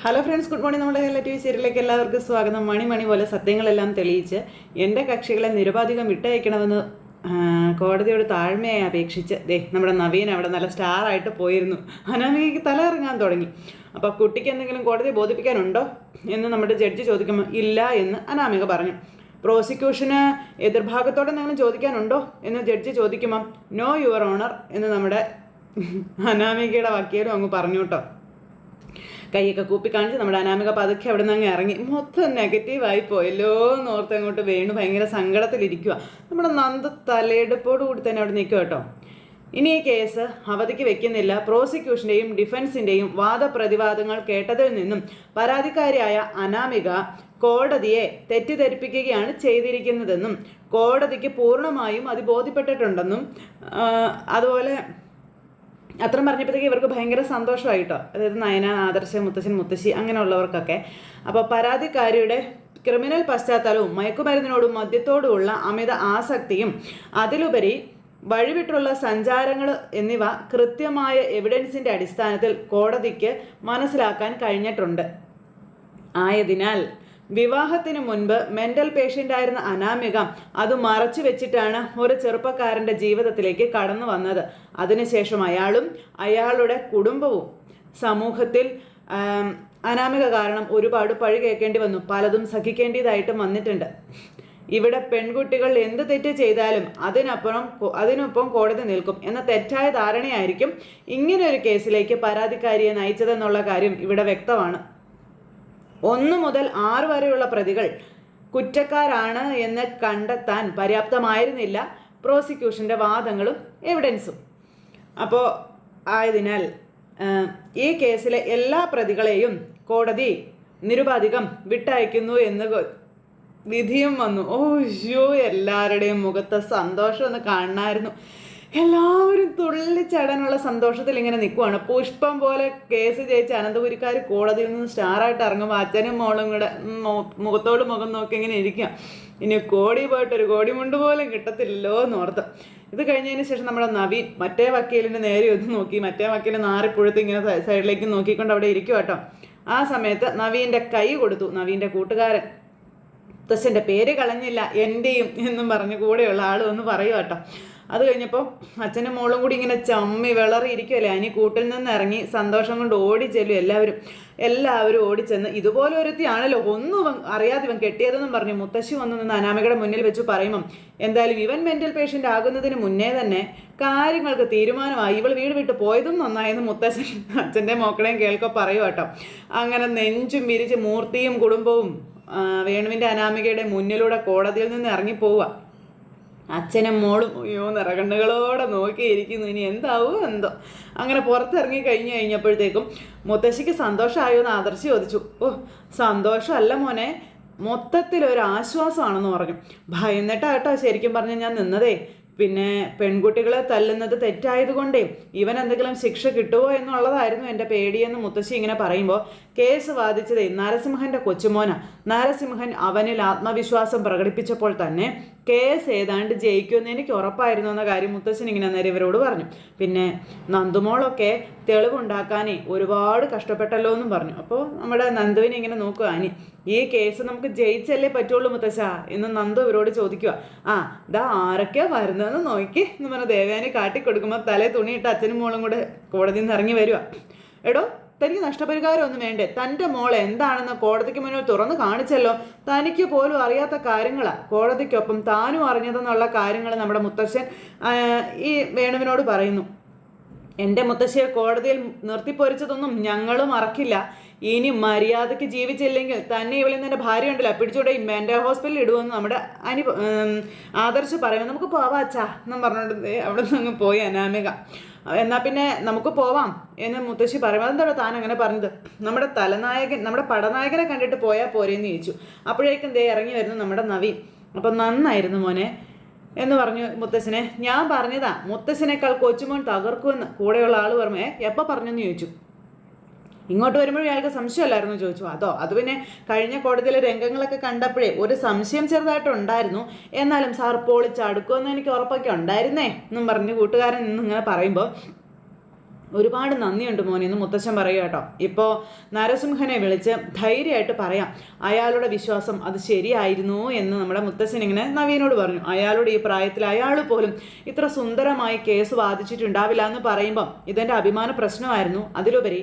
Hello friends, good morning. നമ്മുടെ Kerala TV സീരിയലിലേക്ക് എല്ലാവർക്കും സ്വാഗതം. മണി പോലെ സത്യങ്ങളെല്ലാം തെളിയിച്ച് എൻ്റെ കക്ഷികളെ നിരവധികം വിട്ടയക്കണമെന്ന് കോടതിയോട് താഴ്മയായി അപേക്ഷിച്ച് നമ്മുടെ നവീൻ അവിടെ നല്ല സ്റ്റാറായിട്ട് പോയിരുന്നു. അനാമികയ്ക്ക് തല ഇറങ്ങാൻ തുടങ്ങി. അപ്പോൾ കുട്ടിക്ക് എന്തെങ്കിലും കോടതിയെ ബോധിപ്പിക്കാനുണ്ടോ എന്ന് നമ്മുടെ ജഡ്ജി ചോദിക്കുമ്പോൾ ഇല്ല എന്ന് അനാമിക പറഞ്ഞു. പ്രോസിക്യൂഷന് എതിർഭാഗത്തോടെ എന്തെങ്കിലും ചോദിക്കാനുണ്ടോ എന്ന് ജഡ്ജി ചോദിക്കുമ്പം നോ യുവർ ഓണർ എന്ന് നമ്മുടെ അനാമികയുടെ വക്കീലും അങ്ങ് പറഞ്ഞു കേട്ടോ. കൈയൊക്കെ കൂപ്പി കാണിച്ച് നമ്മുടെ അനാമിക പതുക്കെ അവിടെ നിന്ന് അങ്ങ് ഇറങ്ങി. മൊത്തം നെഗറ്റീവായി പോയല്ലോ എന്നോർത്ത് അങ്ങോട്ട് വീണു ഭയങ്കര സങ്കടത്തിലിരിക്കുക. നമ്മുടെ നന്ദ് തലയെടുപ്പോടു കൂടി തന്നെ അവിടെ നിൽക്കുക കേട്ടോ. ഇനി ഈ കേസ് അവധിക്ക് വെക്കുന്നില്ല. പ്രോസിക്യൂഷൻ്റെയും ഡിഫൻസിൻ്റെയും വാദപ്രതിവാദങ്ങൾ കേട്ടതിൽ നിന്നും പരാതിക്കാരിയായ അനാമിക കോടതിയെ തെറ്റിദ്ധരിപ്പിക്കുകയാണ് ചെയ്തിരിക്കുന്നതെന്നും കോടതിക്ക് പൂർണ്ണമായും അത് ബോധ്യപ്പെട്ടിട്ടുണ്ടെന്നും അതുപോലെ അത്രയും പറഞ്ഞപ്പോഴത്തേക്ക് ഇവർക്ക് ഭയങ്കര സന്തോഷമായിട്ടോ. അതായത് നയന, ആദർശ, മുത്തശ്ശൻ, മുത്തശ്ശി അങ്ങനെയുള്ളവർക്കൊക്കെ. അപ്പോൾ പരാതിക്കാരിയുടെ ക്രിമിനൽ പശ്ചാത്തലവും മയക്കുമരുന്നിനോടും മദ്യത്തോടുമുള്ള അമിത ആസക്തിയും അതിലുപരി വഴിവിട്ടുള്ള സഞ്ചാരങ്ങൾ എന്നിവ കൃത്യമായ എവിഡൻസിൻ്റെ അടിസ്ഥാനത്തിൽ കോടതിക്ക് മനസ്സിലാക്കാൻ കഴിഞ്ഞിട്ടുണ്ട്. ആയതിനാൽ വിവാഹത്തിന് മുൻപ് മെൻ്റൽ പേഷ്യൻ്റായിരുന്ന അനാമിക അത് മറച്ചു വെച്ചിട്ടാണ് ഒരു ചെറുപ്പക്കാരൻ്റെ ജീവിതത്തിലേക്ക് കടന്നു വന്നത്. അതിനുശേഷം അയാളും അയാളുടെ കുടുംബവും സമൂഹത്തിൽ അനാമിക കാരണം ഒരുപാട് പഴി കേൾക്കേണ്ടി വന്നു. പലതും സഹിക്കേണ്ടതായിട്ടും വന്നിട്ടുണ്ട്. ഇവിടെ പെൺകുട്ടികൾ എന്ത് തെറ്റ് ചെയ്താലും അതിനൊപ്പം കോടതി നിൽക്കും എന്ന തെറ്റായ ധാരണയായിരിക്കും ഇങ്ങനെ ഒരു കേസിലേക്ക് പരാതിക്കാരിയെ നയിച്ചതെന്നുള്ള കാര്യം ഇവിടെ വ്യക്തമാണ്. 1 മുതൽ 6 വരെയുള്ള പ്രതികൾ കുറ്റക്കാരാണ് എന്ന് കണ്ടെത്താൻ പര്യാപ്തമായിരുന്നില്ല പ്രോസിക്യൂഷൻ്റെ വാദങ്ങളും എവിഡൻസും. അപ്പോൾ ആയതിനാൽ ഈ കേസിലെ എല്ലാ പ്രതികളെയും കോടതി നിരുപാധികം വിട്ടയക്കുന്നു എന്ന് വിധിയും വന്നു. എല്ലാവരുടെയും മുഖത്തെ സന്തോഷം ഒന്ന് കാണണമായിരുന്നു. എല്ലാവരും തുള്ളിച്ചടാനുള്ള സന്തോഷത്തിൽ ഇങ്ങനെ നിൽക്കുവാണ്. പുഷ്പം പോലെ കേസ് ജയിച്ച് അനന്തപുരിക്കാർ കോടതിയിൽ നിന്ന് സ്റ്റാറായിട്ട് ഇറങ്ങുമ്പോൾ അച്ഛനും മോളും കൂടെ മുഖത്തോട് മുഖം നോക്കി ഇങ്ങനെ ഇരിക്കുക. ഇനി കോടി പോയിട്ടൊരു കോടിമുണ്ട് പോലും കിട്ടത്തില്ലല്ലോ എന്നോർത്ത്. ഇത് കഴിഞ്ഞതിന് ശേഷം നമ്മുടെ നവീൻ മറ്റേ വക്കീലിൻ്റെ നേരെ ഒന്ന് നോക്കി. മറ്റേ വക്കീൽ നാറിപ്പുഴത്ത് ഇങ്ങനെ സൈഡിലേക്ക് നോക്കിക്കൊണ്ട് അവിടെ ഇരിക്കും കേട്ടോ. ആ സമയത്ത് നവീൻ്റെ കൈ കൊടുത്തു നവീൻ്റെ കൂട്ടുകാരൻ. മുത്തശ്ശൻ്റെ പേര് കളഞ്ഞില്ല എൻ്റെയും എന്നും പറഞ്ഞ് കൂടെയുള്ള ആൾ ഒന്ന് പറയുക കേട്ടോ. അത് കഴിഞ്ഞപ്പോൾ അച്ഛനും മോളും കൂടി ഇങ്ങനെ ചമ്മി വിളറി ഇരിക്കുമല്ലേ. അനി കൂട്ടിൽ നിന്ന് ഇറങ്ങി സന്തോഷം കൊണ്ട് ഓടിച്ചെല്ലും എല്ലാവരും ഓടിച്ചെന്ന് ഇതുപോലെ ഒരുത്തിയാണല്ലോ ഒന്നും അറിയാതെ ഇവൻ കെട്ടിയതെന്നും പറഞ്ഞു മുത്തശ്ശി വന്നു നിന്ന് അനാമികയുടെ മുന്നിൽ വെച്ച് പറയുമ്പം എന്തായാലും ഇവൻ മെൻ്റൽ പേഷ്യൻ്റ് ആകുന്നതിന് മുന്നേ തന്നെ കാര്യങ്ങൾക്ക് തീരുമാനമായി. ഇവൾ വീട് വിട്ട് പോയതും നന്നായെന്ന് മുത്തശ്ശൻ അച്ഛൻ്റെ മോക്കളെയും കേൾക്കോ പറയും കേട്ടോ. അങ്ങനെ നെഞ്ചും വിരിച്ച് മൂർത്തിയും കുടുംബവും വേണുവിൻ്റെ അനാമികയുടെ മുന്നിലൂടെ കോടതിയിൽ നിന്ന് ഇറങ്ങിപ്പോവുക. അച്ഛനും മോളും നിറകണ്ണുകളോടെ നോക്കിയിരിക്കുന്നു. ഇനി എന്താവും എന്തോ. അങ്ങനെ പുറത്തിറങ്ങി കഴിഞ്ഞപ്പോഴത്തേക്കും മുത്തശ്ശിക്ക് സന്തോഷമായോ എന്ന് ആദർശി ചോദിച്ചു. സന്തോഷമല്ല മോനെ, മൊത്തത്തിലൊരു ആശ്വാസമാണെന്ന് പറഞ്ഞു. ഭയന്നിട്ടാട്ടോ ശരിക്കും പറഞ്ഞാൽ ഞാൻ നിന്നതേ. പിന്നെ പെൺകുട്ടികളെ തല്ലുന്നത് തെറ്റായതുകൊണ്ടേ ഇവൻ എന്തെങ്കിലും ശിക്ഷ കിട്ടുമോ എന്നുള്ളതായിരുന്നു എൻ്റെ പേടിയെന്ന് മുത്തശ്ശി ഇങ്ങനെ പറയുമ്പോൾ കേസ് വാദിച്ചതേ നരസിംഹൻ്റെ കൊച്ചുമോന. നരസിംഹൻ അവനിൽ ആത്മവിശ്വാസം പ്രകടിപ്പിച്ചപ്പോൾ തന്നെ കേസ് ഏതാണ്ട് ജയിക്കുമെന്ന് എനിക്ക് ഉറപ്പായിരുന്നു എന്ന കാര്യം മുത്തശ്ശൻ ഇങ്ങനെ നേരെ ഇവരോട് പറഞ്ഞു. പിന്നെ നന്ദുമോളൊക്കെ തെളിവുണ്ടാക്കാനേ ഒരുപാട് കഷ്ടപ്പെട്ടല്ലോ എന്നും പറഞ്ഞു. അപ്പോൾ നമ്മുടെ നന്ദുവിനെ ഇങ്ങനെ നോക്കുക. അനി ഈ കേസ് നമുക്ക് ജയിച്ചല്ലേ പറ്റുള്ളൂ മുത്തശ്ശ എന്ന് നന്ദു ഇവരോട് ചോദിക്കുക. ആരൊക്കെയാ വരുന്നതെന്ന് നോക്കി എന്ന് പറഞ്ഞ ദേവയാനി കാട്ടിക്കൊടുക്കുമ്പോൾ തലേ തുണിയിട്ട് അച്ഛനും മോളും കൂടെ കോടതിയിൽ നിന്ന് ഇറങ്ങി വരിക. എടോ, തനിക്ക് നഷ്ടപരിഹാരം ഒന്നും വേണ്ടേ? തൻ്റെ മോൾ എന്താണെന്ന് കോടതിക്ക് മുന്നിൽ തുറന്ന് കാണിച്ചല്ലോ. തനിക്ക് പോലും അറിയാത്ത കാര്യങ്ങളാണ് കോടതിക്കൊപ്പം താനും അറിഞ്ഞതെന്നുള്ള കാര്യങ്ങൾ നമ്മുടെ മുത്തശ്ശൻ ഈ വേണുവിനോട് പറയുന്നു. എൻ്റെ മുത്തശ്ശിയെ കോടതിയിൽ നിർത്തിപ്പൊരിച്ചതൊന്നും ഞങ്ങളും മറക്കില്ല. ഇനി മര്യാദയ്ക്ക് ജീവിച്ചില്ലെങ്കിൽ തന്നെ ഇവളിൽ നിന്ന് എൻ്റെ ഭാര്യ ഉണ്ടല്ലോ പിടിച്ചോടെ മെൻ്റൽ ഹോസ്പിറ്റലിൽ ഇടുമെന്ന് നമ്മുടെ ആദർശ് പറയുമ്പോൾ നമുക്ക് പോവാം അച്ഛാ എന്നും പറഞ്ഞുകൊണ്ട് അവിടെ നിന്ന് അങ്ങ് പോയി അനാമിക. എന്നാൽ പിന്നെ നമുക്ക് പോവാം എന്ന് മുത്തശ്ശി പറയുമ്പോൾ അതെന്താണോ താൻ അങ്ങനെ പറഞ്ഞത്? നമ്മുടെ പടനായകനെ കണ്ടിട്ട് പോയാൽ പോരെയെന്ന് ചോദിച്ചു. അപ്പോഴേക്കും ഇറങ്ങി വരുന്നു നമ്മുടെ നവീൻ. അപ്പം നന്നായിരുന്നു മോനെ എന്ന് പറഞ്ഞു മുത്തശ്ശനെ. ഞാൻ പറഞ്ഞതാ മുത്തശ്ശനേക്കാൾ കൊച്ചുമോൻ തകർക്കുമെന്ന് കൂടെയുള്ള ആൾ പറഞ്ഞു. എപ്പോൾ പറഞ്ഞെന്ന് ചോദിച്ചു. ഇങ്ങോട്ട് വരുമ്പോഴും അയാൾക്ക് സംശയമല്ലായിരുന്നു ചോദിച്ചു. അത് പിന്നെ കഴിഞ്ഞ കോടതിയിലെ രംഗങ്ങളൊക്കെ കണ്ടപ്പോഴേ ഒരു സംശയം ചെറുതായിട്ടുണ്ടായിരുന്നു. എന്നാലും സാർ പൊളിച്ചടുക്കുമെന്ന് എനിക്ക് ഉറപ്പൊക്കെ ഉണ്ടായിരുന്നേ എന്നും പറഞ്ഞ് കൂട്ടുകാരൻ ഇന്നിങ്ങനെ പറയുമ്പോൾ ഒരുപാട് നന്ദിയുണ്ട് മോനെ എന്ന് മുത്തശ്ശൻ പറയുക കേട്ടോ. ഇപ്പോൾ നരസിംഹനെ വിളിച്ച് ധൈര്യമായിട്ട് പറയാം, അയാളുടെ വിശ്വാസം അത് ശരിയായിരുന്നു എന്ന് നമ്മുടെ മുത്തശ്ശൻ ഇങ്ങനെ നവീനോട് പറഞ്ഞു. അയാളുടെ ഈ പ്രായത്തിൽ അയാൾ പോലും ഇത്ര സുന്ദരമായി കേസ് വാദിച്ചിട്ടുണ്ടാവില്ല എന്ന് പറയുമ്പം ഇതെൻ്റെ അഭിമാന പ്രശ്നമായിരുന്നു. അതിലുപരി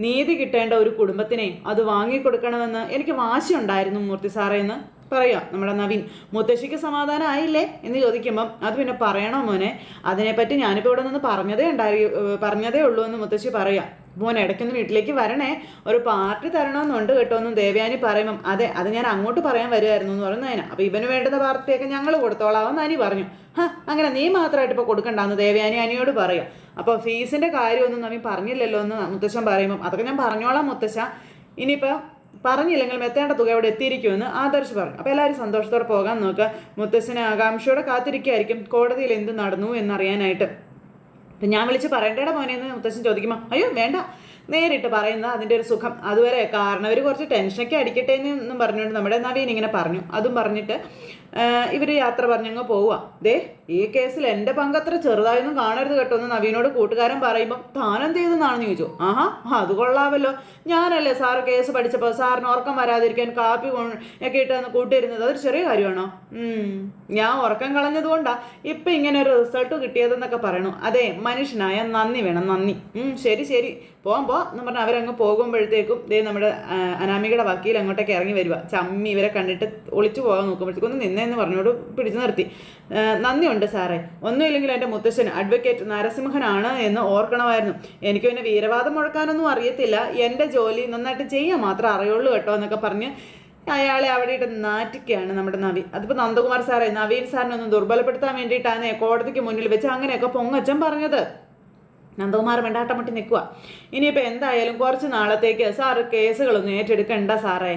നീതി കിട്ടേണ്ട ഒരു കുടുംബത്തിനെ അത് വാങ്ങിക്കൊടുക്കണമെന്ന് എനിക്ക് വാശിയുണ്ടായിരുന്നു മൂർത്തി സാറേ എന്ന് പറയാം നമ്മുടെ നവീൻ. മുത്തശ്ശിക്ക് സമാധാനം ആയില്ലേ എന്ന് ചോദിക്കുമ്പം അത് പിന്നെ പറയണോ മോനെ, അതിനെപ്പറ്റി ഞാനിപ്പോൾ ഇവിടെ നിന്ന് പറഞ്ഞതേ ഉള്ളൂ എന്ന് മുത്തശ്ശി പറയാം. മോൻ ഇടയ്ക്കൊന്ന് വീട്ടിലേക്ക് വരണേ, ഒരു പാർട്ടി തരണമെന്നുണ്ട് കേട്ടോ എന്ന് ദേവയാനി പറയുമ്പം അതെ അത് ഞാൻ അങ്ങോട്ട് പറയാൻ വരുമായിരുന്നു എന്ന് പറയുന്നതിന്. അപ്പോൾ ഇവന് വേണ്ടുന്ന പാർട്ടിയൊക്കെ ഞങ്ങൾ കൊടുത്തോളാമെന്ന് അനി പറഞ്ഞു. അങ്ങനെ നീ മാത്രമായിട്ട് ഇപ്പോൾ കൊടുക്കണ്ടെന്ന് ദേവയാനി അനിയോട് പറയാം. അപ്പോൾ ഫീസിൻ്റെ കാര്യമൊന്നും നവീൻ പറഞ്ഞില്ലല്ലോ എന്ന് മുത്തശ്ശൻ പറയുമ്പം അതൊക്കെ ഞാൻ പറഞ്ഞോളാം മുത്തശ്ശ, ഇനിയിപ്പോൾ പറഞ്ഞില്ലെങ്കിൽ എത്തേണ്ട തുക അവിടെ എത്തിയിരിക്കുമെന്ന് ആദർശ് പറഞ്ഞു. അപ്പോൾ എല്ലാവരും സന്തോഷത്തോടെ പോകാൻ നോക്കുക. മുത്തശ്ശനെ ആകാംക്ഷയോടെ കാത്തിരിക്കുകയായിരിക്കും കോടതിയിൽ എന്ത് നടന്നു എന്നറിയാനായിട്ട്. അപ്പം ഞാൻ വിളിച്ച് പറയേണ്ടേടാ മോനെ എന്ന് മുത്തശ്ശൻ ചോദിക്കുമ്പോൾ അയ്യോ വേണ്ട, നേരിട്ട് പറയുന്ന അതിൻ്റെ ഒരു സുഖം. അതുവരെ കാരണം ഇവർ കുറച്ച് ടെൻഷനൊക്കെ അടിക്കട്ടെ എന്നും പറഞ്ഞുകൊണ്ട് നമ്മുടെ നവീൻ ഇങ്ങനെ പറഞ്ഞു. അതും പറഞ്ഞിട്ട് ഇവർ യാത്ര പറഞ്ഞങ്ങ് പോവുക. ദേ ഈ കേസിൽ എൻ്റെ പങ്കത്ര ചെറുതായൊന്നും കാണരുത് കേട്ടോ എന്ന് നവീനോട് കൂട്ടുകാരൻ പറയുമ്പം താനെന്ത് ചെയ്തെന്നാണെന്ന് ചോദിച്ചു. അത് കൊള്ളാമല്ലോ, ഞാനല്ലേ സാറ് കേസ് പഠിച്ചപ്പോൾ സാറിന് ഉറക്കം വരാതിരിക്കാൻ കാപ്പി ഒക്കെ ഇട്ടെന്ന് കൂട്ടിയിരുന്നത്, അതൊരു ചെറിയ കാര്യമാണോ? ഞാൻ ഉറക്കം കളഞ്ഞതുകൊണ്ടാണ് ഇപ്പം ഇങ്ങനെ ഒരു റിസൾട്ട് കിട്ടിയതെന്നൊക്കെ പറയണു. അതെ മനുഷ്യനായ നന്ദി വേണം, നന്ദി. ശരി പോകുമ്പോൾ എന്ന് പറഞ്ഞാൽ അവരങ്ങ് പോകുമ്പോഴത്തേക്കും ദേ നമ്മുടെ അനാമികയുടെ വക്കീൽ അങ്ങോട്ടേക്ക് ഇറങ്ങി വരിക. ചമ്മി ഇവരെ കണ്ടിട്ട് ഒളിച്ചു പോകാൻ നോക്കുമ്പോഴത്തേക്കും ഒന്ന് നിന്നേന്ന് പറഞ്ഞോട് പിടിച്ചു നിർത്തി. നന്ദിയുണ്ട് സാറേ, ഒന്നുമില്ലെങ്കിൽ എൻ്റെ മുത്തശ്ശൻ അഡ്വക്കേറ്റ് നരസിംഹനാണ് എന്ന് ഓർക്കണമായിരുന്നു. എനിക്ക് പിന്നെ വീരവാദം മുഴക്കാനൊന്നും അറിയത്തില്ല, എൻ്റെ ജോലി നന്നായിട്ട് ചെയ്യാൻ മാത്രമേ അറിയുള്ളൂ കേട്ടോ എന്നൊക്കെ പറഞ്ഞ് അയാളെ അവിടെ ഇട്ട് നാറ്റിക്കുകയാണ് നമ്മുടെ നവീൻ. അതിപ്പോൾ നന്ദകുമാർ സാറേ, നവീൻ സാറിനൊന്ന് ദുർബലപ്പെടുത്താൻ വേണ്ടിയിട്ടാണ് കോടതിക്ക് മുന്നിൽ വെച്ച് അങ്ങനെയൊക്കെ പൊങ്ങച്ചൻ പറഞ്ഞത്. നന്ദകുമാർ വെണ്ടാട്ടമുട്ടി നിൽക്കുക. ഇനിയിപ്പോൾ എന്തായാലും കുറച്ച് നാളത്തേക്ക് സാറ് കേസുകളൊന്നും ഏറ്റെടുക്കണ്ട സാറേ,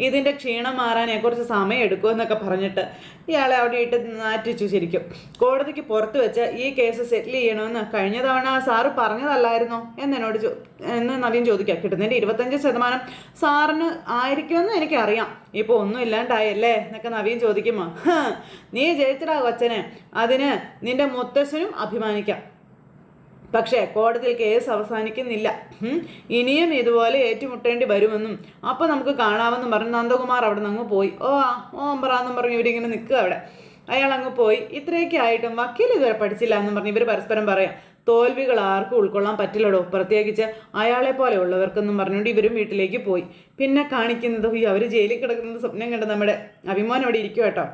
ഇതിൻ്റെ ക്ഷീണം മാറാനേ കുറച്ച് സമയം എടുക്കുമെന്നൊക്കെ പറഞ്ഞിട്ട് ഇയാളെ അവിടെ ഇട്ട് നാറ്റിച്ചു. ശരിക്കും കോടതിക്ക് പുറത്ത് വെച്ച് ഈ കേസ് സെറ്റിൽ ചെയ്യണമെന്ന് കഴിഞ്ഞ തവണ സാറ് പറഞ്ഞതല്ലായിരുന്നോ എന്നോട് എന്ന് നവീൻ ചോദിക്കുക. കിട്ടുന്നതിൻ്റെ 25% സാറിന് ആയിരിക്കുമെന്ന് എനിക്കറിയാം, ഇപ്പോൾ ഒന്നും ഇല്ലാണ്ടായല്ലേ എന്നൊക്കെ നവീൻ ചോദിക്കുമ്പോൾ നീ ജയിച്ചടാ കൊച്ചനെ, അതിന് നിൻ്റെ മുത്തശ്ശനും അഭിമാനിക്കാം. പക്ഷേ കോടതിയിൽ കേസ് അവസാനിക്കുന്നില്ല, ഇനിയും ഇതുപോലെ ഏറ്റുമുട്ടേണ്ടി വരുമെന്നും അപ്പോൾ നമുക്ക് കാണാമെന്നും പറഞ്ഞ് നന്ദകുമാർ അവിടെ നിന്ന് അങ്ങ് പോയി. ഓമ്പറാന്നും പറഞ്ഞ് ഇവരിങ്ങനെ നിൽക്കുക അവിടെ. അയാൾ അങ്ങ് പോയി. ഇത്രയൊക്കെ ആയിട്ടും വക്കീൽ ഇതുവരെ പഠിച്ചില്ല എന്നും പറഞ്ഞ് ഇവർ പരസ്പരം പറയാം. തോൽവികൾ ആർക്കും ഉൾക്കൊള്ളാൻ പറ്റില്ലടോ, പ്രത്യേകിച്ച് അയാളെ പോലെ ഉള്ളവർക്കെന്നും പറഞ്ഞുകൊണ്ട് ഇവരും വീട്ടിലേക്ക് പോയി. പിന്നെ കാണിക്കുന്നത് അവർ ജയിലിൽ കിടക്കുന്നത് സ്വപ്നം കണ്ട് നമ്മുടെ അഭിമാനം അവിടെ ഇരിക്കും കേട്ടോ.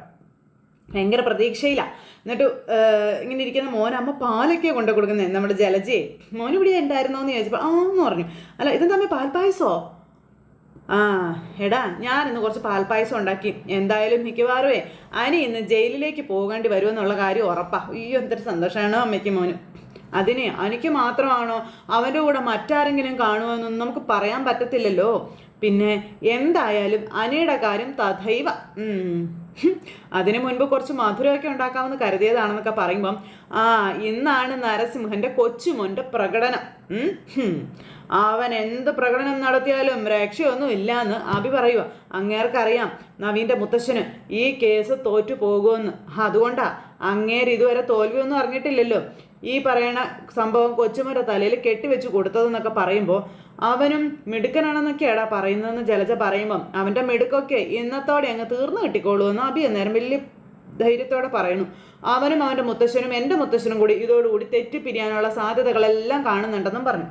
ഭയങ്കര പ്രതീക്ഷയില്ല. എന്നിട്ട് ഇങ്ങനെ ഇരിക്കുന്ന മോൻ അമ്മ പാലൊക്കെ കൊണ്ടു കൊടുക്കുന്നത് നമ്മുടെ ജലജയെ. മോൻ ഇവിടെ ഉണ്ടായിരുന്നോ എന്ന് ചോദിച്ചപ്പോൾ എന്ന് പറഞ്ഞു. അല്ല ഇത് തമ്മിൽ പാൽപ്പായസോ? എടാ ഞാനിന്ന് കുറച്ച് പാൽപ്പായസം ഉണ്ടാക്കി. എന്തായാലും മിക്കവാറുമേ അനി ഇന്ന് ജയിലിലേക്ക് പോകേണ്ടി വരുമെന്നുള്ള കാര്യം ഉറപ്പാ. അയ്യോ എന്തൊരു സന്തോഷമാണോ അമ്മയ്ക്കും മോനും. അതിന് എനിക്ക് മാത്രമാണോ അവൻ്റെ കൂടെ മറ്റാരെങ്കിലും കാണുമെന്നൊന്നും നമുക്ക് പറയാൻ പറ്റത്തില്ലല്ലോ. പിന്നെ എന്തായാലും അനിയുടെ കാര്യം തഥൈവ. അതിനു മുൻപ് കുറച്ച് മധുരമൊക്കെ ഉണ്ടാക്കാമെന്ന് കരുതിയതാണെന്നൊക്കെ പറയുമ്പം ഇന്നാണ് നരസിംഹൻ്റെ കൊച്ചുമോൻ്റെ പ്രകടനം. അവൻ എന്ത് പ്രകടനം നടത്തിയാലും രക്ഷയൊന്നും ഇല്ലയെന്ന് അഭി പറയുക. അങ്ങേർക്കറിയാം നവീൻ്റെ മുത്തശ്ശന് ഈ കേസ് തോറ്റു പോകുമെന്ന്. അതുകൊണ്ടാ അങ്ങേര് ഇതുവരെ തോൽവിയൊന്നും അറിഞ്ഞിട്ടില്ലല്ലോ. ഈ പറയണ സംഭവം കൊച്ചുമോൻ്റെ തലയിൽ കെട്ടിവെച്ച് കൊടുത്തതെന്നൊക്കെ പറയുമ്പോൾ അവനും മിടുക്കനാണെന്നൊക്കെയാടാ പറയുന്നതെന്ന് ജലജ പറയുമ്പം അവൻ്റെ മിടുക്കൊക്കെ ഇന്നത്തോടെ അങ്ങ് തീർന്നു കിട്ടിക്കോളൂ എന്ന് അഭി അന്നേരം വലിയ ധൈര്യത്തോടെ പറയുന്നു. അവനും അവൻ്റെ മുത്തശ്ശനും എൻ്റെ മുത്തശ്ശനും കൂടി ഇതോടുകൂടി തെറ്റിപ്പിരിയാനുള്ള സാധ്യതകളെല്ലാം കാണുന്നുണ്ടെന്നും പറഞ്ഞു.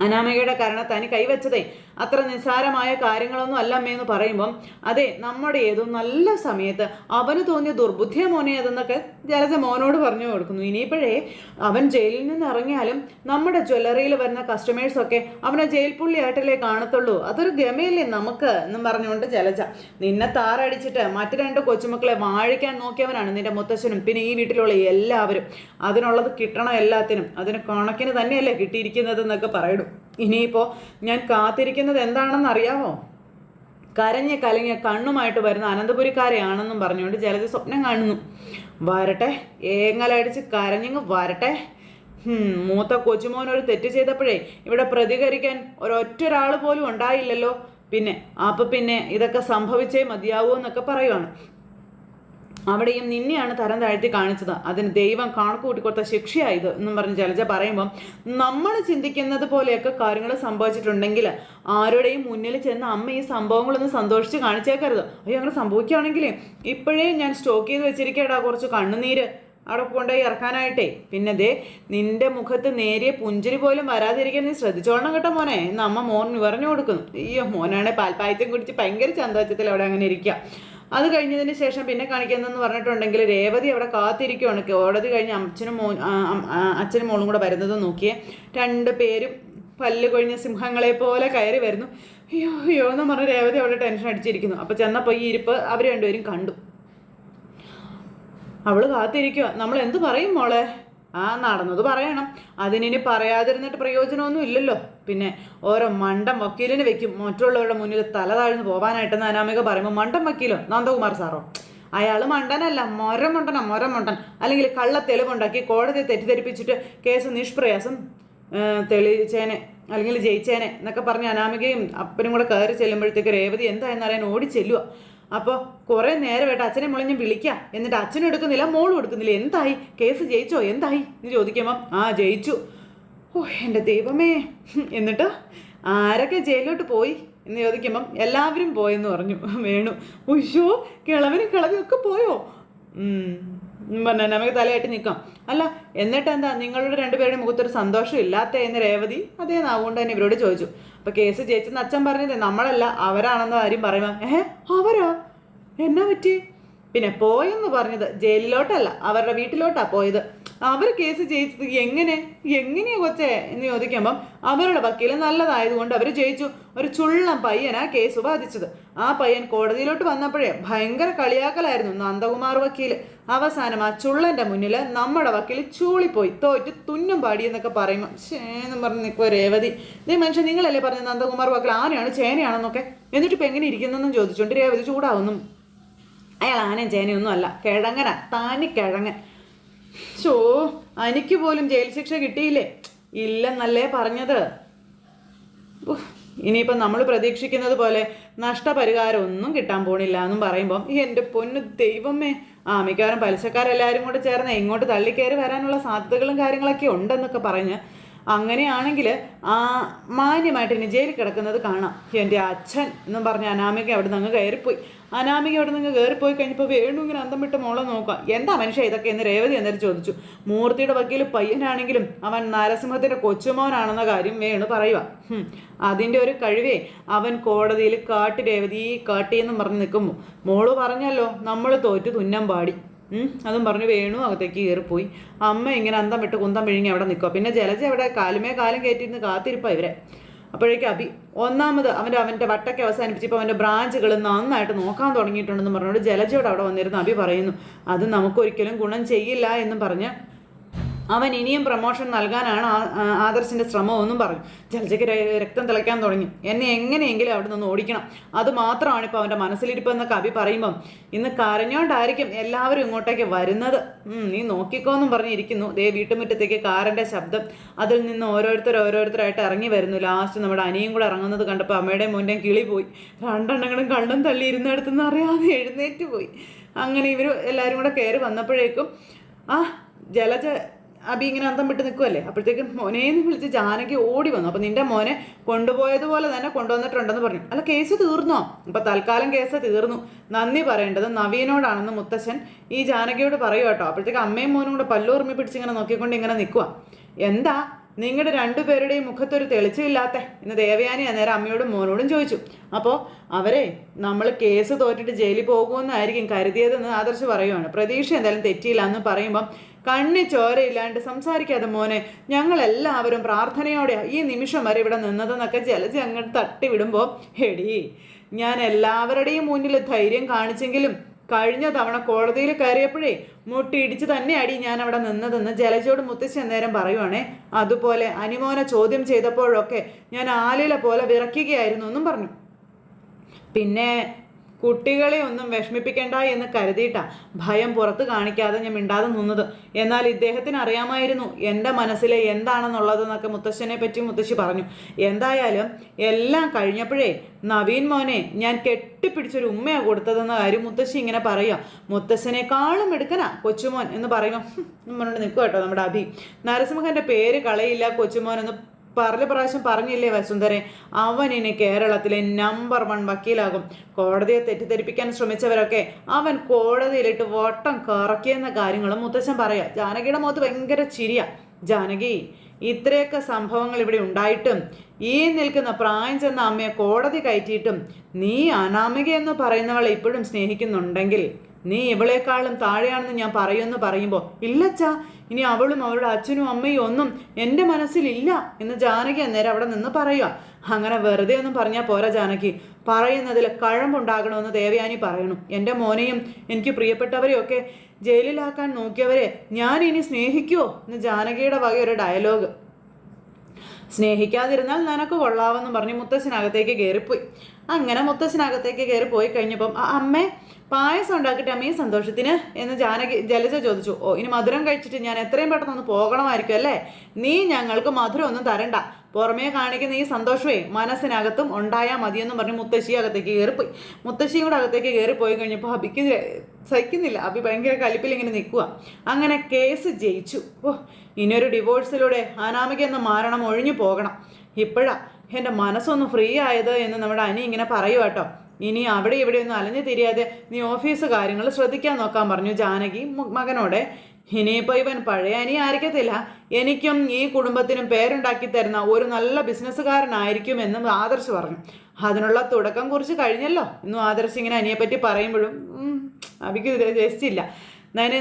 അനാമികയുടെ കാരണത്താന് കൈവച്ചതേ അത്ര നിസ്സാരമായ കാര്യങ്ങളൊന്നും അല്ല അമ്മയെന്ന് പറയുമ്പം അതെ നമ്മുടെ ഏതോ നല്ല സമയത്ത് അവന് തോന്നിയ ദുർബുദ്ധിയ മോനെ അതെന്നൊക്കെ ജലജ മോനോട് പറഞ്ഞു കൊടുക്കുന്നു. ഇനിയിപ്പോഴേ അവൻ ജയിലിൽ നിന്ന് ഇറങ്ങിയാലും നമ്മുടെ ജ്വല്ലറിയിൽ വരുന്ന കസ്റ്റമേഴ്സൊക്കെ അവനെ ജയിൽ പുള്ളിയായിട്ടല്ലേ കാണത്തുള്ളൂ. അതൊരു ഗമയല്ലേ നമുക്ക് എന്നും പറഞ്ഞുകൊണ്ട് ജലജ നിന്നെ താറടിച്ചിട്ട് മറ്റു 2 കൊച്ചുമക്കളെ വാഴിക്കാൻ നോക്കിയവനാണ് നിന്റെ മുത്തശ്ശനും പിന്നെ ഈ വീട്ടിലുള്ള എല്ലാവരും. അതിനുള്ളത് കിട്ടണം എല്ലാത്തിനും, അതിന് കണക്കിന് തന്നെയല്ലേ കിട്ടിയിരിക്കുന്നത് എന്നൊക്കെ പറയുന്നു. ഇനിയിപ്പോൾ ഞാൻ കാത്തിരിക്കുന്നത് എന്താണെന്ന് അറിയാമോ? കരഞ്ഞ് കലങ്ങിയ കണ്ണുമായിട്ട് വരുന്ന അനന്തപുരിക്കാരെയാണെന്നും പറഞ്ഞുകൊണ്ട് ജലജ സ്വപ്നം കാണുന്നു. വരട്ടെ, ഏങ്ങലടിച്ച് കരഞ്ഞങ്ങ് വരട്ടെ. മൂത്ത കൊച്ചുമോനൊരു തെറ്റ് ചെയ്തപ്പോഴേ ഇവിടെ പ്രതികരിക്കാൻ ഒരൊറ്റൊരാൾ പോലും ഉണ്ടായില്ലല്ലോ. പിന്നെ ഇതൊക്കെ സംഭവിച്ചേ മതിയാവൂ എന്നൊക്കെ പറയുവാണ്. അവിടെയും നിന്നെയാണ് തരം താഴ്ത്തി കാണിച്ചത്, അതിന് ദൈവം കണക്ക് കൂട്ടിക്കൊടുത്ത ശിക്ഷയായത് എന്നും പറഞ്ഞ് ജലജ പറയുമ്പം നമ്മൾ ചിന്തിക്കുന്നത് പോലെയൊക്കെ കാര്യങ്ങൾ സംഭവിച്ചിട്ടുണ്ടെങ്കിൽ ആരുടെയും മുന്നിൽ ചെന്ന് അമ്മ ഈ സംഭവങ്ങളൊന്നും സന്തോഷിച്ച് കാണിച്ചേക്കരുത്. അയ്യോ അങ്ങനെ സംഭവിക്കുകയാണെങ്കിലേ ഇപ്പോഴേ ഞാൻ സ്റ്റോക്ക് ചെയ്ത് വെച്ചിരിക്കേടാ കുറച്ച് കണ്ണുനീര് അവിടെ കൊണ്ടുപോയി ഇറക്കാനായിട്ടേ. പിന്നെ ദേ നിന്റെ മുഖത്ത് നേരിയ പുഞ്ചിരി പോലും വരാതിരിക്കാൻ നീ ശ്രദ്ധിച്ചോളണം കേട്ടോ മോനെ എന്ന് അമ്മ മോൻ വിവരണം കൊടുക്കുന്നു. അയ്യോ മോനാണെ പാൽപ്പായത്യം കുടിച്ച് ഭയങ്കര ചന്തോച്ചത്തിൽ അവിടെ അങ്ങനെ ഇരിക്കുക. അത് കഴിഞ്ഞതിന് ശേഷം പിന്നെ കാണിക്കുന്നതെന്ന് പറഞ്ഞിട്ടുണ്ടെങ്കിൽ രേവതി അവിടെ കാത്തിരിക്കുകയാണ്. കോടതി കഴിഞ്ഞ് അച്ഛനും മോളും കൂടെ വരുന്നത് നോക്കിയേ 2 പേരും പല്ല് കൊഴിഞ്ഞ സിംഹങ്ങളെ പോലെ കയറി വരുന്നു. അയ്യോ അയ്യോ എന്ന് പറഞ്ഞ് രേവതി അവിടെ ടെൻഷൻ അടിച്ചിരിക്കുന്നു. അപ്പോൾ ചെന്നപ്പോൾ ഈ ഇരിപ്പ് അവർ രണ്ടുപേരും കണ്ടു. അവൾ കാത്തിരിക്കുക. നമ്മൾ എന്ത് പറയും മോളെ? നടന്നത് പറയണം. അതിനി പറയാതിരുന്നിട്ട് പ്രയോജനമൊന്നും ഇല്ലല്ലോ. പിന്നെ ഓരോ മണ്ടം വക്കീലിനെ വെക്കും മറ്റുള്ളവരുടെ മുന്നിൽ തല താഴ്ന്നു പോകാനായിട്ടെന്ന് അനാമിക പറയുമ്പോൾ മണ്ടം വക്കീലോ? നന്ദകുമാർ സാറോ? അയാൾ മണ്ടനല്ല, മൊരമൊണ്ടൻ. അല്ലെങ്കിൽ കള്ള തെളിവുണ്ടാക്കി കോടതിയെ തെറ്റിദ്ധരിപ്പിച്ചിട്ട് കേസ് നിഷ്പ്രയാസം തെളിയിച്ചേനെ അല്ലെങ്കിൽ ജയിച്ചേനെ എന്നൊക്കെ പറഞ്ഞ് അനാമികയും അപ്പനും കൂടെ കയറി ചെല്ലുമ്പോഴത്തേക്ക് രേവതി എന്തായെന്നറിയാൻ ഓടി ചെല്ലുക. അപ്പോൾ കുറേ നേരമായിട്ട് അച്ഛനെ മോളെ ഞാൻ വിളിക്കാം, എന്നിട്ട് അച്ഛനും എടുക്കുന്നില്ല മോളും എടുക്കുന്നില്ല. എന്തായി? കേസ് ജയിച്ചോ? എന്തായി എന്ന് ചോദിക്കുമ്പം ജയിച്ചു. എൻ്റെ ദൈവമേ, എന്നിട്ട് ആരൊക്കെ ജയിലിലോട്ട് പോയി എന്ന് ചോദിക്കുമ്പം എല്ലാവരും പോയെന്ന് പറഞ്ഞു വേണു. ഉയ്യോ, കിളവിയൊക്കെ പോയോ? പറഞ്ഞ നമുക്ക് തലയായിട്ട് നിൽക്കാം. അല്ല എന്നിട്ട് എന്താ നിങ്ങളുടെ 2 പേരുടെ മുഖത്തൊരു സന്തോഷം ഇല്ലാത്ത എന്ന് രേവതി അതേ നാവുകൊണ്ട് തന്നെ ഇവരോട് ചോദിച്ചു. അപ്പോൾ കേസ് ജയിച്ചെന്ന് അച്ഛൻ പറഞ്ഞത് നമ്മളല്ല അവരാണെന്ന കാര്യം പറയുമ്പോൾ അവരോ? എന്നാ പറ്റി? പിന്നെ പോയെന്ന് പറഞ്ഞത് ജയിലിലോട്ടല്ല അവരുടെ വീട്ടിലോട്ടാണ് പോയത്. അവർ കേസ് ജയിച്ചത് എങ്ങനെയാ കൊച്ചേ എന്ന് ചോദിക്കുമ്പം അവരുടെ വക്കീൽ നല്ലതായതുകൊണ്ട് അവർ ജയിച്ചു. ഒരു ചുള്ളം പയ്യനാ കേസ് ബാധിച്ചത്. ആ പയ്യൻ കോടതിയിലോട്ട് വന്നപ്പോഴേ ഭയങ്കര കളിയാക്കലായിരുന്നു നന്ദകുമാർ വക്കീൽ. അവസാനം ആ ചുള്ളൻ്റെ മുന്നിൽ നമ്മുടെ വക്കീൽ ചൂളിപ്പോയി തോറ്റ് തുന്നും പാടി എന്നൊക്കെ പറയുമ്പോൾ എന്ന് പറഞ്ഞ് നിൽക്കുക രേവതി. ഇതേ മനുഷ്യൻ നിങ്ങളല്ലേ പറഞ്ഞത് നന്ദകുമാർ വക്കീൽ ആനയാണ് ചേനയാണെന്നൊക്കെ, എന്നിട്ട് ഇപ്പം എങ്ങനെ ഇരിക്കുന്നെന്നും ചോദിച്ചുകൊണ്ട് രേവതി ചൂടാവുന്നു. അയാൾ ആനയും ചേനയൊന്നും അല്ല, കിഴങ്ങനാ, കിഴങ്ങൻ. എനിക്ക് പോലും ജയിൽ ശിക്ഷ കിട്ടിയില്ലേ? ഇല്ലെന്നല്ലേ പറഞ്ഞത്. ഇനിയിപ്പം നമ്മൾ പ്രതീക്ഷിക്കുന്നത് പോലെ നഷ്ടപരിഹാരം ഒന്നും കിട്ടാൻ പോണില്ല എന്നും പറയുമ്പം എൻ്റെ പൊന്നു ദൈവമേ, മിക്കവാറും പലിശക്കാരെല്ലാവരും കൂടെ ചേർന്ന് ഇങ്ങോട്ട് തള്ളിക്കയറി വരാനുള്ള സാധ്യതകളും കാര്യങ്ങളൊക്കെ ഉണ്ടെന്നൊക്കെ പറഞ്ഞ് അങ്ങനെയാണെങ്കിൽ മാന്യമായിട്ട് ഇനി ജയിലിൽ കിടക്കുന്നത് കാണാം. എൻ്റെ അച്ഛൻ എന്നും പറഞ്ഞ് അനാമിക അവിടെ നിന്ന് കയറിപ്പോയി. അനാമിക അവിടെ നിന്ന് കയറിപ്പോയി കഴിഞ്ഞപ്പോൾ വേണു ഇങ്ങനെ അന്തം വിട്ട് മോളെ നോക്കാം. എന്താ മനുഷ്യ ഇതൊക്കെ എന്ന് രേവതി എന്നേരം ചോദിച്ചു. മൂർത്തിയുടെ വക്കീൽ പയ്യനാണെങ്കിലും അവൻ നരസിംഹത്തിൻ്റെ കൊച്ചുമോനാണെന്ന കാര്യം വേണു പറയുക. അതിൻ്റെ ഒരു കഴിവേ അവൻ കോടതിയിൽ കാട്ടിയെന്നും പറഞ്ഞ് നിൽക്കുമ്പോൾ മോള് പറഞ്ഞല്ലോ നമ്മൾ തോറ്റു തുന്നം പാടി. അതും പറഞ്ഞു വേണു അകത്തേക്ക് കയറിപ്പോയി. അമ്മ ഇങ്ങനെ അന്തം വിട്ട് കുന്തം വിഴുങ്ങി അവിടെ നിൽക്കുക. പിന്നെ ജലജ അവിടെ കാലും കയറ്റിയിരുന്ന് കാത്തിരിപ്പാണ് ഇവരെ. അപ്പോഴേക്കും അഭി ഒന്നാമത് അവൻ്റെ വട്ടൊക്കെ അവസാനിപ്പിച്ചപ്പോൾ അവൻ്റെ ബ്രാഞ്ചുകൾ നന്നായിട്ട് നോക്കാൻ തുടങ്ങിയിട്ടുണ്ടെന്ന് പറഞ്ഞുകൊണ്ട് ജലജയോട് അവിടെ വന്നിരുന്നു അഭി പറയുന്നു. അത് നമുക്കൊരിക്കലും ഗുണം ചെയ്യില്ല എന്നും പറഞ്ഞ് അവൻ ഇനിയും പ്രമോഷൻ നൽകാനാണ് ആദർശിൻ്റെ ശ്രമമെന്നും പറഞ്ഞു. ജലജയ്ക്ക് രക്തം തിളയ്ക്കാൻ തുടങ്ങി. എന്നെ എങ്ങനെയെങ്കിലും അവിടെ നിന്ന് ഓടിക്കണം, അത് മാത്രമാണ് ഇപ്പോൾ അവൻ്റെ മനസ്സിലിരിപ്പെന്നൊക്കെ അഭി പറയുമ്പം ഇന്ന് കരഞ്ഞോണ്ടായിരിക്കും എല്ലാവരും ഇങ്ങോട്ടേക്ക് വരുന്നത്. നീ നോക്കിക്കോന്നും പറഞ്ഞിരിക്കുന്നു. ദേ വീട്ടുമുറ്റത്തേക്ക് കാറിൻ്റെ ശബ്ദം, അതിൽ നിന്ന് ഓരോരുത്തരായിട്ട് ഇറങ്ങി വരുന്നു. ലാസ്റ്റ് നമ്മുടെ അനിയും കൂടെ ഇറങ്ങുന്നത് കണ്ടപ്പോൾ അമ്മയുടെയും മോൻ്റെയും കിളി പോയി. 2 എണ്ണങ്ങളും കള്ളും തള്ളി ഇരുന്നിടത്തുനിന്ന് അറിയാതെ എഴുന്നേറ്റ് പോയി. അങ്ങനെ ഇവർ എല്ലാവരും കൂടെ കയറി വന്നപ്പോഴേക്കും ജലജ അബി ഇങ്ങനെ അന്തം വിട്ട് നിൽക്കുമല്ലേ. അപ്പോഴത്തേക്കും മോനേന്ന് വിളിച്ച് ജാനകി ഓടി വന്നു. അപ്പോൾ നിൻ്റെ മോനെ കൊണ്ടുപോയതുപോലെ തന്നെ കൊണ്ടുവന്നിട്ടുണ്ടെന്ന് പറഞ്ഞു. അല്ല കേസ് തീർന്നോ? അപ്പോൾ തൽക്കാലം കേസ് തീർന്നു, നന്ദി പറയേണ്ടത് നവീനോടാണെന്ന് മുത്തശ്ശൻ ഈ ജാനകിയോട് പറയൂ കേട്ടോ. അപ്പോഴത്തേക്ക് അമ്മയും മോനും കൂടെ പല്ലുറുമ്മി പിടിച്ചിങ്ങനെ നോക്കിക്കൊണ്ട് ഇങ്ങനെ നിൽക്കുക. എന്താ നിങ്ങളുടെ 2 പേരുടെയും മുഖത്തൊരു തെളിച്ചില്ലാത്ത എന്ന് ദേവയാനി അന്നേരം അമ്മയോടും മോനോടും ചോദിച്ചു. അപ്പോൾ അവരെ നമ്മൾ കേസ് തോറ്റിട്ട് ജയിലിൽ പോകുമെന്നായിരിക്കും കരുതിയതെന്ന് ആദർശ് പറയുവാണ്. പ്രതീക്ഷ എന്തായാലും തെറ്റിയില്ല എന്ന് പറയുമ്പം കണ്ണി ചോരയില്ലാണ്ട് സംസാരിക്കാതെ മോനെ, ഞങ്ങളെല്ലാവരും പ്രാർത്ഥനയോടെയാണ് ഈ നിമിഷം വരെ ഇവിടെ നിന്നതെന്നൊക്കെ ജലജ അങ്ങോട്ട് തട്ടി വിടുമ്പോൾ എടി ഞാൻ എല്ലാവരുടെയും മുന്നിൽ ധൈര്യം കാണിച്ചെങ്കിലും കഴിഞ്ഞ തവണ കോടതിയിൽ കയറിയപ്പോഴേ മുട്ടിയിടിച്ച് തന്നെ അടി ഞാൻ അവിടെ നിന്നതെന്ന് ജലജയോട് മുത്തശ്ശി നേരം പറയുവാണേ. അതുപോലെ അനിമോനെ ചോദ്യം ചെയ്തപ്പോഴൊക്കെ ഞാൻ ആലില പോലെ വിറയ്ക്കുകയായിരുന്നു എന്നും പറഞ്ഞു. പിന്നെ കുട്ടികളെ ഒന്നും വിഷമിപ്പിക്കണ്ട എന്ന് കരുതിയിട്ടാ ഭയം പുറത്ത് കാണിക്കാതെ ഞാൻ മിണ്ടാതെ നിന്നത്. എന്നാൽ ഇദ്ദേഹത്തിന് അറിയാമായിരുന്നു എൻ്റെ മനസ്സിലെ എന്താണെന്നുള്ളതെന്നൊക്കെ മുത്തശ്ശനെ പറ്റി മുത്തശ്ശി പറഞ്ഞു. എന്തായാലും എല്ലാം കഴിഞ്ഞപ്പോഴേ നവീൻ മോനെ ഞാൻ കെട്ടിപ്പിടിച്ചൊരു ഉമ്മയാണ് കൊടുത്തതെന്ന കാര്യം മുത്തശ്ശി ഇങ്ങനെ പറയുക. മുത്തശ്ശനേക്കാളും എടുക്കനാ കൊച്ചുമോൻ എന്ന് പറയുമ്പോൾ മോനോട് നിൽക്കുക കേട്ടോ നമ്മുടെ അഭി. നരസിംഹൻ്റെ പേര് കളയില്ല കൊച്ചുമോൻ എന്ന് പല പ്രാവശ്യം പറഞ്ഞില്ലേ വസുന്ധരെ, അവൻ ഇനി കേരളത്തിലെ നമ്പർ 1 വക്കീലാകും. കോടതിയെ തെറ്റിദ്ധരിപ്പിക്കാൻ ശ്രമിച്ചവരൊക്കെ അവൻ കോടതിയിലിട്ട് വട്ടം കറക്കിയെന്ന കാര്യങ്ങളും മുത്തശ്ശൻ പറയാ. ജാനകിയുടെ മുഖത്ത് ഭയങ്കര ചിരിയ. ജാനകി, ഇത്രയൊക്കെ സംഭവങ്ങൾ ഇവിടെ ഉണ്ടായിട്ടും ഈ നിൽക്കുന്ന പ്രായം ചെന്ന അമ്മയെ കോടതി കയറ്റിയിട്ടും നീ അനാമിക എന്ന് പറയുന്നവളെ ഇപ്പോഴും സ്നേഹിക്കുന്നുണ്ടെങ്കിൽ നീ ഇവളെക്കാളും താഴെയാണെന്ന് ഞാൻ പറയുമെന്ന് പറയുമ്പോൾ ഇല്ലച്ചാ, ഇനി അവളും അവളുടെ അച്ഛനും അമ്മയും ഒന്നും എൻ്റെ മനസ്സിലില്ല എന്ന് ജാനകി അന്നേരം അവിടെ നിന്ന് പറയുക. അങ്ങനെ വെറുതെ ഒന്നും പറഞ്ഞാൽ പോരാ ജാനകി, പറയുന്നതിൽ കഴമ്പുണ്ടാകണമെന്ന് ദേവയാനി പറയണം. എൻ്റെ മോനെയും എനിക്ക് പ്രിയപ്പെട്ടവരെയൊക്കെ ജയിലിലാക്കാൻ നോക്കിയവരെ ഞാൻ ഇനി സ്നേഹിക്കുമോ എന്ന് ജാനകിയുടെ വക ഒരു ഡയലോഗ്. സ്നേഹിക്കാതിരുന്നാൽ നിനക്ക് കൊള്ളാവെന്ന് പറഞ്ഞ് മുത്തശ്ശനകത്തേക്ക് കയറിപ്പോയി. അങ്ങനെ മുത്തശ്ശനകത്തേക്ക് കയറി പോയി കഴിഞ്ഞപ്പം അമ്മേ പായസം ഉണ്ടാക്കിയിട്ട് അമ്മയും സന്തോഷത്തിന് എന്ന് ജലജ ചോദിച്ചു. ഓ, ഇനി മധുരം കഴിച്ചിട്ട് ഞാൻ എത്രയും പെട്ടെന്ന് ഒന്ന് പോകണമായിരിക്കും അല്ലേ? നീ ഞങ്ങൾക്ക് മധുരം ഒന്നും തരണ്ട, പുറമേ കാണിക്കുന്ന ഈ സന്തോഷമേ മനസ്സിനകത്തും ഉണ്ടായാൽ മതിയെന്ന് പറഞ്ഞ് മുത്തശ്ശി അകത്തേക്ക് കയറിപ്പോയി. മുത്തശ്ശിയും കൂടെ അകത്തേക്ക് കയറിപ്പോയി കഴിഞ്ഞപ്പോൾ അബിക്ക് സഹിക്കുന്നില്ല. അബി ഭയങ്കര കലിപ്പിൽ ഇങ്ങനെ നിൽക്കുക. അങ്ങനെ കേസ് ജയിച്ചു. ഓ, ഇനിയൊരു ഡിവോഴ്സിലൂടെ അനാമിക എന്ന മാരണം ഒഴിഞ്ഞു പോകണം. ഇപ്പോഴാ എൻ്റെ മനസ്സൊന്ന് ഫ്രീ ആയത് എന്ന് നമ്മുടെ അനി ഇങ്ങനെ പറയുക കേട്ടോ. ഇനി അവിടെ ഇവിടെയൊന്നും അലഞ്ഞു തിരിയാതെ നീ ഓഫീസ് കാര്യങ്ങൾ ശ്രദ്ധിക്കാൻ നോക്കാൻ പറഞ്ഞു ജാനകി മകനോടെ. ഇനിയിപ്പോൾ ഇവൻ പഴയ അനി ആയിരിക്കത്തില്ല, എനിക്കും ഈ കുടുംബത്തിനും പേരുണ്ടാക്കി തരുന്ന ഒരു നല്ല ബിസിനസ്സുകാരനായിരിക്കുമെന്നും ആദർശ് പറഞ്ഞു. അതിനുള്ള തുടക്കം കുറിച്ച് കഴിഞ്ഞല്ലോ എന്നും ആദർശ് ഇങ്ങനെ അനിയെപ്പറ്റി പറയുമ്പോഴും അവിക്ക് രസിച്ചില്ല.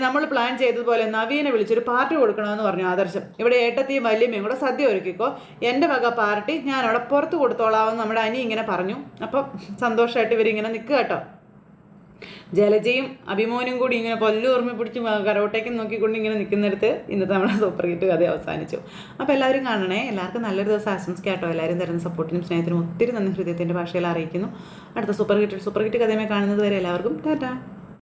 നമ്മൾ പ്ലാൻ ചെയ്തതുപോലെ നവീനെ വിളിച്ചൊരു പാർട്ടി കൊടുക്കണമെന്ന് പറഞ്ഞു ആദർശം. ഇവിടെ ഏട്ടത്തിയും വല്യമ്മയും കൂടെ സദ്യ ഒരുക്കിക്കോ, എൻ്റെ വക പാർട്ടി ഞാൻ അവിടെ പുറത്ത് കൊടുത്തോളാമെന്ന് നമ്മുടെ അനി ഇങ്ങനെ പറഞ്ഞു. അപ്പം സന്തോഷമായിട്ട് ഇവരിങ്ങനെ നിൽക്കുക കേട്ടോ. ജലജയും അഭിമോനും കൂടി ഇങ്ങനെ പൊല്ലുറമ്മി പിടിച്ച് കരോട്ടയ്ക്ക് നോക്കിക്കൊണ്ട് ഇങ്ങനെ നിൽക്കുന്നിടത്ത് ഇന്നത്തെ നമ്മുടെ സൂപ്പർ ഹിറ്റ് കഥ അവസാനിച്ചു. അപ്പോൾ എല്ലാവരും കാണണേ. എല്ലാവർക്കും നല്ലൊരു ദിവസം ആശംസിക്കാട്ടോ. എല്ലാവരും തരുന്ന സപ്പോർട്ടിനും സ്നേഹത്തിനും ഒത്തിരി നന്ദി ഹൃദയത്തിൻ്റെ ഭാഷയിൽ അറിയിക്കുന്നു. അടുത്ത സൂപ്പർ ഹിറ്റ് കഥയുമായി കാണുന്നത് വരെ എല്ലാവർക്കും ടാറ്റാ.